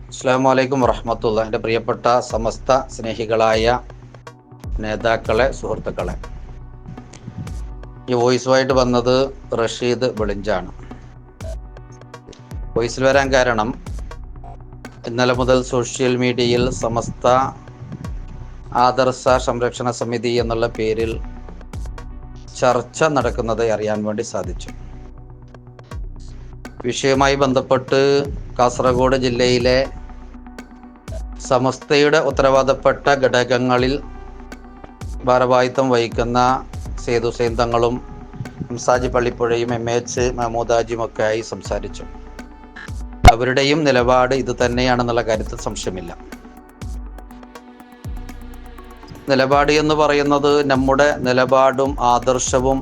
അസ്സലാമു അലൈക്കും വറഹ്മത്തുള്ളാഹി. എൻ്റെ പ്രിയപ്പെട്ട സമസ്ത സ്നേഹികളായ നേതാക്കളെ, സുഹൃത്തുക്കളെ, ഈ വോയിസുമായിട്ട് വന്നത് റഷീദ് വെളിഞ്ചാണ്. വോയിസിൽ വരാൻ കാരണം, ഇന്നലെ മുതൽ സോഷ്യൽ മീഡിയയിൽ സമസ്ത ആദർശ സംരക്ഷണ സമിതി എന്നുള്ള പേരിൽ ചർച്ച നടക്കുന്നത് അറിയാൻ വേണ്ടി സാധിച്ചു. വിഷയവുമായി ബന്ധപ്പെട്ട് കാസർഗോഡ് ജില്ലയിലെ സമസ്തയുടെ ഉത്തരവാദപ്പെട്ട ഘടകങ്ങളിൽ ഭാരവാഹിത്വം വഹിക്കുന്ന സേതു ഹുസൈൻ തങ്ങളും ഹംസാജി പള്ളിപ്പുഴയും MH മഹമൂദാജിയും ഒക്കെ ആയി സംസാരിച്ചു. അവരുടെയും നിലപാട് ഇത് തന്നെയാണെന്നുള്ള കാര്യത്തിൽ സംശയമില്ല. നിലപാട് എന്ന് പറയുന്നത് നമ്മുടെ നിലപാടും ആദർശവും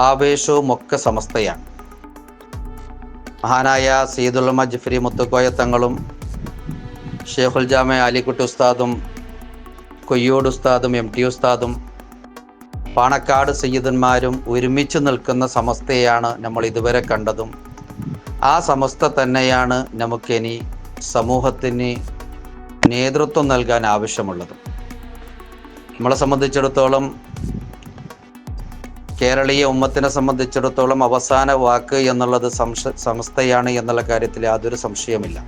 ആവേശവും ഒക്കെ സമസ്തയാണ്. മഹാനായ സയ്യിദുൽ ഉലമ ജിഫ്രി മുത്തുക്കോയ തങ്ങളും ഷെയ്ഖുൽ ജാമി അലിക്കുട്ടി ഉസ്താദും കൊയ്യോട് ഉസ്താദും MT ഉസ്താദും പാണക്കാട് സയ്യിദന്മാരും ഒരുമിച്ച് നിൽക്കുന്ന സമസ്തയാണ് നമ്മൾ ഇതുവരെ കണ്ടതും. ആ സമസ്ത തന്നെയാണ് നമുക്കിനി സമൂഹത്തിന് നേതൃത്വം നൽകാൻ ആവശ്യമുള്ളതും. നമ്മളെ സംബന്ധിച്ചിടത്തോളം, കേരളീയ ഉമ്മത്തിനെ സംബന്ധിച്ചിടത്തോളം അവസാന വാക്ക് എന്നുള്ളത് സമസ്തയാണ് എന്നുള്ള കാര്യത്തിൽ യാതൊരു സംശയമില്ല.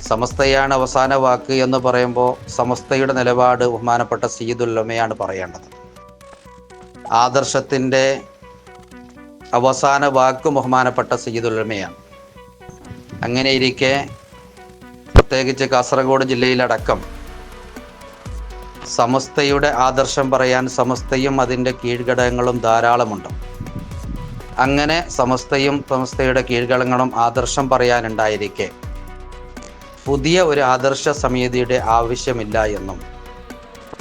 സമസ്തയാണ് അവസാന വാക്ക് എന്ന് പറയുമ്പോൾ സമസ്തയുടെ നിലപാട് ബഹുമാനപ്പെട്ട സയ്യിദുൽ ഉലമയാണ് പറയേണ്ടത്. ആദർശത്തിൻ്റെ അവസാന വാക്ക് ബഹുമാനപ്പെട്ട സയ്യിദുൽ ഉലമയാണ്. അങ്ങനെയിരിക്കെ പ്രത്യേകിച്ച് കാസർഗോഡ് ജില്ലയിലടക്കം സമസ്തയുടെ ആദർശം പറയാൻ സമസ്തയും അതിൻ്റെ കീഴ്ഘടകങ്ങളും ധാരാളമുണ്ട്. അങ്ങനെ സമസ്തയുടെ കീഴ്ഘടകങ്ങളും ആദർശം പറയാനുണ്ടായിരിക്കെ പുതിയ ഒരു ആദർശ സമിതിയുടെ ആവശ്യമില്ല എന്നും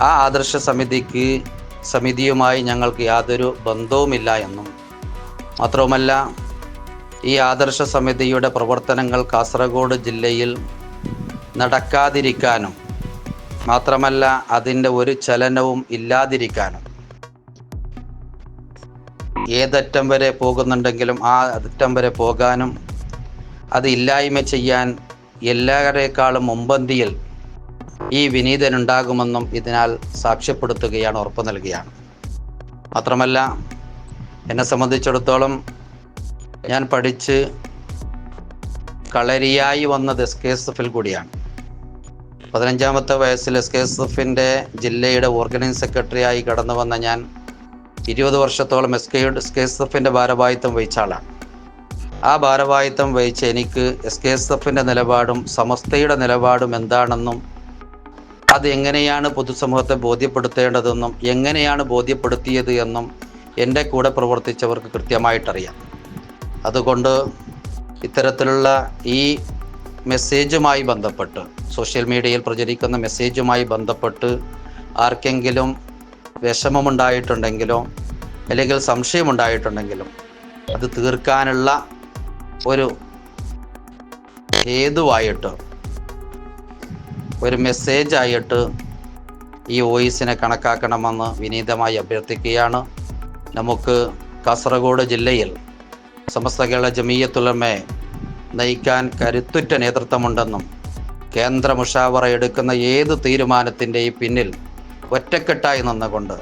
ആ ആദർശ സമിതിയുമായി ഞങ്ങൾക്ക് യാതൊരു ബന്ധവുമില്ല എന്നും മാത്രവുമല്ല, ഈ ആദർശ സമിതിയുടെ പ്രവർത്തനങ്ങൾ കാസർഗോഡ് ജില്ലയിൽ നടക്കാതിരിക്കാനും മാത്രമല്ല അതിൻ്റെ ഒരു ചലനവും ഇല്ലാതിരിക്കാനും, ഏതറ്റം വരെ പോകുന്നുണ്ടെങ്കിലും ആ അറ്റം വരെ പോകാനും അത് ഇല്ലായ്മ ചെയ്യാൻ എല്ലാവരേക്കാളും മുമ്പന്തിയിൽ ഈ വിനീതനുണ്ടാകുമെന്നും ഇതിനാൽ സാക്ഷ്യപ്പെടുത്തുകയാണ്, ഉറപ്പു നൽകുകയാണ്. മാത്രമല്ല, എന്നെ സംബന്ധിച്ചിടത്തോളം ഞാൻ പഠിച്ച് കളരിയായി വന്നത് SKSF കൂടിയാണ്. 15ാമത്തെ വയസ്സിൽ SKSF ജില്ലയുടെ ഓർഗനൈസിംഗ് സെക്രട്ടറിയായി കടന്നു വന്ന ഞാൻ 20 വർഷത്തോളം SKSF ഭാരവാഹിത്വം വഹിച്ച ആളാണ്. ആ ഭാരവാഹിത്വം വഹിച്ച എനിക്ക് SKSF നിലപാടും സമസ്തയുടെ നിലപാടും എന്താണെന്നും അത് എങ്ങനെയാണ് പൊതുസമൂഹത്തെ ബോധ്യപ്പെടുത്തേണ്ടതെന്നും എങ്ങനെയാണ് ബോധ്യപ്പെടുത്തിയത് എന്നും എൻ്റെ കൂടെ പ്രവർത്തിച്ചവർക്ക് കൃത്യമായിട്ടറിയാം. അതുകൊണ്ട് ഇത്തരത്തിലുള്ള ഈ മെസ്സേജുമായി ബന്ധപ്പെട്ട്, സോഷ്യൽ മീഡിയയിൽ പ്രചരിക്കുന്ന മെസ്സേജുമായി ബന്ധപ്പെട്ട് ആർക്കെങ്കിലും വിഷമമുണ്ടായിട്ടുണ്ടെങ്കിലോ അല്ലെങ്കിൽ സംശയമുണ്ടായിട്ടുണ്ടെങ്കിലും അത് തീർക്കാനുള്ള ഒരു ഹേതുവായിട്ട്, ഒരു മെസ്സേജായിട്ട് ഈ വോയിസിനെ കണക്കാക്കണമെന്ന് വിനീതമായി അഭ്യർത്ഥിക്കുകയാണ്. നമുക്ക് കാസർഗോഡ് ജില്ലയിൽ സമസ്ത കേരള ജമീയത്തുൽ ഉലമയെ നയിക്കാൻ കരുത്തുറ്റ നേതൃത്വമുണ്ടെന്നും കേന്ദ്ര മുഷാവറ എടുക്കുന്ന ഏത് തീരുമാനത്തിൻ്റെയും പിന്നിൽ ഒറ്റക്കെട്ടായി നിന്നുകൊണ്ട്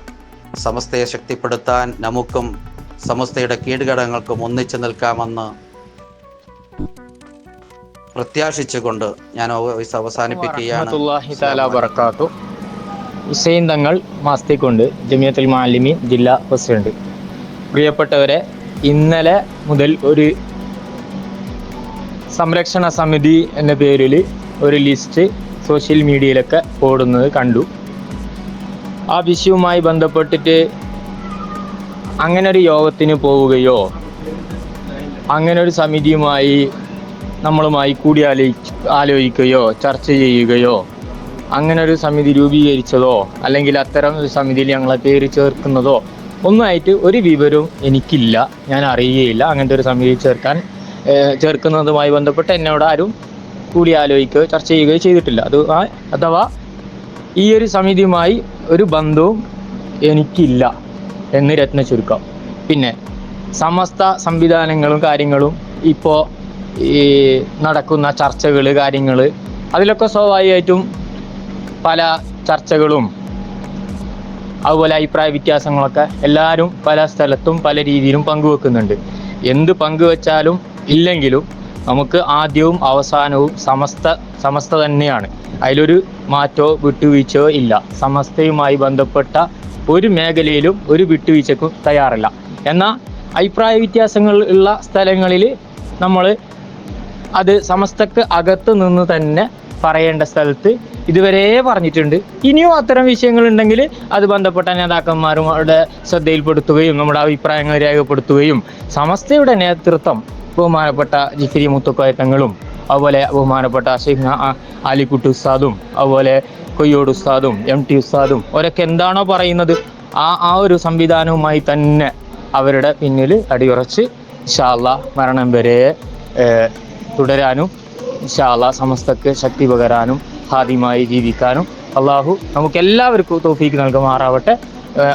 സമസ്തയെ ശക്തിപ്പെടുത്താൻ നമുക്കും സമസ്തയുടെ കീഴ്ഘടകങ്ങൾക്കും ഒന്നിച്ചു നിൽക്കാമെന്ന് പ്രത്യാശിച്ചുകൊണ്ട് ഞാൻ അവസാനിപ്പിക്കുകയാണ്. ഹുസൈൻ തങ്ങൾ മാസ്തിക്കൊണ്ട് ജമിയത്തുൽ മുഅല്ലിമീൻ ജില്ലാ പ്രസിഡന്റ്. പ്രിയപ്പെട്ടവരെ, ഇന്നലെ മുതൽ ഒരു സംരക്ഷണ സമിതി എന്ന പേരിൽ ഒരു ലിസ്റ്റ് സോഷ്യൽ മീഡിയയിലൊക്കെ ഓടുന്നത് കണ്ടു. ആ വിഷയവുമായി ബന്ധപ്പെട്ടിട്ട് അങ്ങനെ ഒരു യോഗത്തിന് പോവുകയോ അങ്ങനെ ഒരു സമിതിയുമായി നമ്മളുമായി ആലോചിക്കുകയോ ചർച്ച ചെയ്യുകയോ അങ്ങനെ ഒരു സമിതി രൂപീകരിച്ചതോ അല്ലെങ്കിൽ അത്തരം ഒരു സമിതിയിൽ ഞങ്ങളെ പേര് ചേർക്കുന്നതോ ഒന്നായിട്ട് ഒരു വിവരവും എനിക്കില്ല. ഞാൻ അറിയുകയില്ല. അങ്ങനത്തെ ഒരു സമിതി ചേർക്കുന്നതുമായി ബന്ധപ്പെട്ട് എന്നോട് ആരും ആലോചിക്കുകയോ ചർച്ച ചെയ്യുകയോ ചെയ്തിട്ടില്ല. അഥവാ ഈ ഒരു സമിതിയുമായി ഒരു ബന്ധവും എനിക്കില്ല എന്ന് രത്ന ചുരുക്കം. പിന്നെ സമസ്ത സംവിധാനങ്ങളും കാര്യങ്ങളും ഇപ്പോൾ ഈ നടക്കുന്ന ചർച്ചകൾ കാര്യങ്ങൾ അതിലൊക്കെ സ്വാഭാവികമായിട്ടും പല ചർച്ചകളും അതുപോലെ അഭിപ്രായ വ്യത്യാസങ്ങളൊക്കെ എല്ലാവരും പല സ്ഥലത്തും പല രീതിയിലും പങ്കുവെക്കുന്നുണ്ട്. എന്ത് പങ്കുവെച്ചാലും ഇല്ലെങ്കിലും നമുക്ക് ആദ്യവും അവസാനവും സമസ്ത തന്നെയാണ്. അതിലൊരു മാറ്റോ വിട്ടുവീഴ്ചയോ ഇല്ല. സമസ്തയുമായി ബന്ധപ്പെട്ട ഒരു മേഖലയിലും ഒരു വിട്ടുവീഴ്ചക്കും തയ്യാറല്ല. എന്നാൽ അഭിപ്രായ വ്യത്യാസങ്ങൾ ഉള്ള സ്ഥലങ്ങളിൽ നമ്മൾ അത് സമസ്തക്ക് അകത്ത് നിന്ന് തന്നെ പറയേണ്ട സ്ഥലത്ത് ഇതുവരെ പറഞ്ഞിട്ടുണ്ട്. ഇനിയും അത്തരം വിഷയങ്ങളുണ്ടെങ്കിൽ അത് ബന്ധപ്പെട്ട നേതാക്കന്മാരുടെ ശ്രദ്ധയിൽപ്പെടുത്തുകയും നമ്മുടെ അഭിപ്രായങ്ങൾ രേഖപ്പെടുത്തുകയും സമസ്തയുടെ നേതൃത്വം ബഹുമാനപ്പെട്ട ജിഫ്രി മുത്തുക്കോയത്തങ്ങളും അതുപോലെ ബഹുമാനപ്പെട്ട ഷെയ്ഖ് ആലിക്കുട്ടി ഉസ്താദും അതുപോലെ കൊയ്യോട് ഉസ്താദും MT ഉസ്താദും അവരൊക്കെ എന്താണോ പറയുന്നത് ആ ഒരു സംവിധാനവുമായി തന്നെ അവരുടെ പിന്നിൽ അടിയുറച്ച് ഇൻഷാ അല്ലാഹ് മരണം വരെ തുടരാനും ഇൻഷാ അല്ലാഹ് സമസ്തക്ക് ശക്തി പകരാനും ഹാദിമായി ജീവിക്കാനും അള്ളാഹു നമുക്ക് എല്ലാവർക്കും തൗഫീക്ക് നൽകുമാറാവട്ടെ.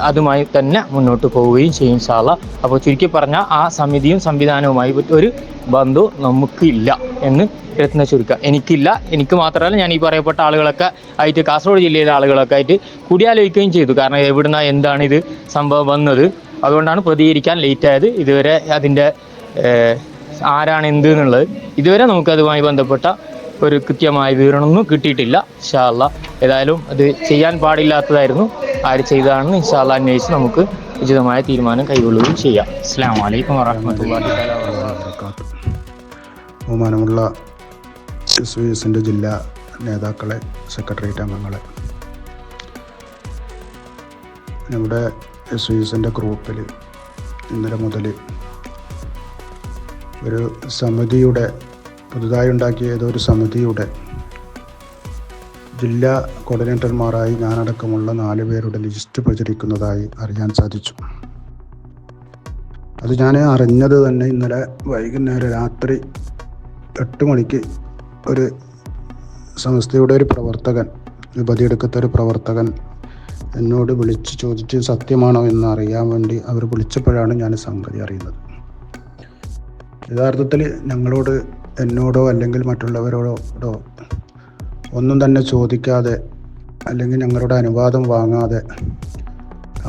അതുമായി തന്നെ മുന്നോട്ട് പോവുകയും ചെയ്യും ഇൻഷാ അല്ലാഹ്. അപ്പോൾ ചുരുക്കി പറഞ്ഞാൽ ആ സമിതിയും സംവിധാനവുമായി ഒരു ബന്ധവും നമുക്കില്ല എന്ന് രത്ന ചുരുക്കുക. എനിക്കില്ല, എനിക്ക് മാത്രമല്ല, ഞാൻ ഈ പറയപ്പെട്ട ആളുകളൊക്കെ ആയിട്ട് കാസർഗോഡ് ജില്ലയിലെ ആളുകളൊക്കെ ആയിട്ട് കൂടിയാലോചിക്കുകയും ചെയ്തു. കാരണം എവിടുന്ന എന്താണ് ഇത് സംഭവം വന്നത്, അതുകൊണ്ടാണ് പ്രതികരിക്കാൻ ലേറ്റായത്. ഇതുവരെ അതിൻ്റെ ആരാണ് എന്ത് എന്നുള്ളത് ഇതുവരെ നമുക്കതുമായി ബന്ധപ്പെട്ട ഒരു കൃത്യമായ വിവരണമൊന്നും കിട്ടിയിട്ടില്ല. ഇൻഷാ അല്ലാഹ് ഏതായാലും അത് ചെയ്യാൻ പാടില്ലാത്തതായിരുന്നു. ആര് ചെയ്തതാണെന്ന് ഇൻഷാ അല്ലാഹ് അന്വേഷിച്ച് നമുക്ക് ഉചിതമായ തീരുമാനം കൈക്കൊള്ളുകയും ചെയ്യാം. അസ്സലാമു അലൈക്കും വറഹ്മത്തുള്ളാഹി വബറകാതുഹു. ബഹുമാനമുള്ള SYSൻ്റെ ജില്ലാ നേതാക്കളെ, സെക്രട്ടേറിയറ്റ് അംഗങ്ങളെ, നമ്മുടെ SYSൻ്റെ ഗ്രൂപ്പിൽ ഇന്നലെ മുതൽ ഒരു സമിതിയുടെ പുതുതായി ഉണ്ടാക്കിയ ഏതൊരു സമിതിയുടെ ജില്ലാ കോർഡിനേറ്റർമാരായി ഞാനടക്കമുള്ള 4 പേരുടെ ലിസ്റ്റ് പ്രചരിക്കുന്നതായി അറിയാൻ സാധിച്ചു. അത് ഞാൻ അറിഞ്ഞത് തന്നെ ഇന്നലെ വൈകുന്നേരം രാത്രി 8 മണിക്ക് ഒരു സംസ്ഥയുടെ ഒരു പ്രവർത്തകൻ, ബദിയെടുക്കത്തെ ഒരു പ്രവർത്തകൻ എന്നോട് വിളിച്ച് ചോദിച്ച് സത്യമാണോ എന്ന് അറിയാൻ വേണ്ടി അവർ വിളിച്ചപ്പോഴാണ് ഞാൻ സംഗതി അറിയുന്നത്. യഥാർത്ഥത്തിൽ ഞങ്ങളോട്, എന്നോടോ അല്ലെങ്കിൽ മറ്റുള്ളവരോടോ ഒന്നും തന്നെ ചോദിക്കാതെ അല്ലെങ്കിൽ ഞങ്ങളുടെ അനുവാദം വാങ്ങാതെ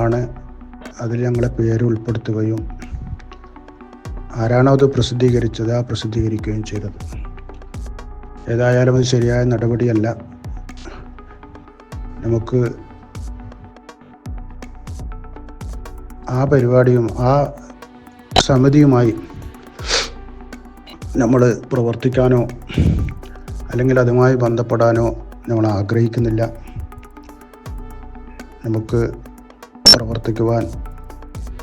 ആണ് അതിൽ ഞങ്ങളെ പേര് ഉൾപ്പെടുത്തുകയും ആരാണോ അത് പ്രസിദ്ധീകരിച്ചത് ആ പ്രസിദ്ധീകരിക്കുകയും ചെയ്തത്. ഏതായാലും അത് ശരിയായ നടപടിയല്ല. നമുക്ക് ആ പരിപാടിയും ആ സമിതിയുമായി നമ്മൾ പ്രവർത്തിക്കാനോ അല്ലെങ്കിൽ അതുമായി ബന്ധപ്പെടാനോ നമ്മൾ ആഗ്രഹിക്കുന്നില്ല. നമുക്ക് പ്രവർത്തിക്കുവാൻ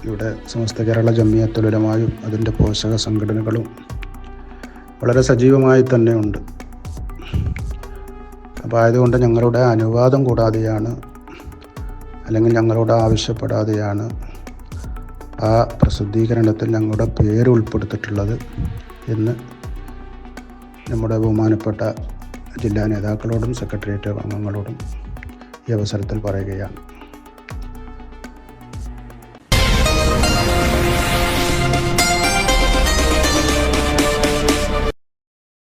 ഇവിടെ സമസ്ത കേരള ജമിയത്തുൽ ഉലമായും അതിൻ്റെ പോഷക സംഘടനകളും വളരെ സജീവമായി തന്നെ ഉണ്ട്. അപ്പോൾ ആയതുകൊണ്ട് ഞങ്ങളുടെ അനുവാദം കൂടാതെയാണ് അല്ലെങ്കിൽ ഞങ്ങളോട് ആവശ്യപ്പെടാതെയാണ് ആ പ്രസിദ്ധീകരണത്തിൽ ഞങ്ങളുടെ പേര് ഉൾപ്പെടുത്തിയിട്ടുള്ളത് എന്ന് നമ്മുടെ ബഹുമാനപ്പെട്ട ജില്ലാ നേതാക്കളോടും സെക്രട്ടേറിയറ്റ് അംഗങ്ങളോടും ഈ അവസരത്തിൽ പറയുകയാണ്.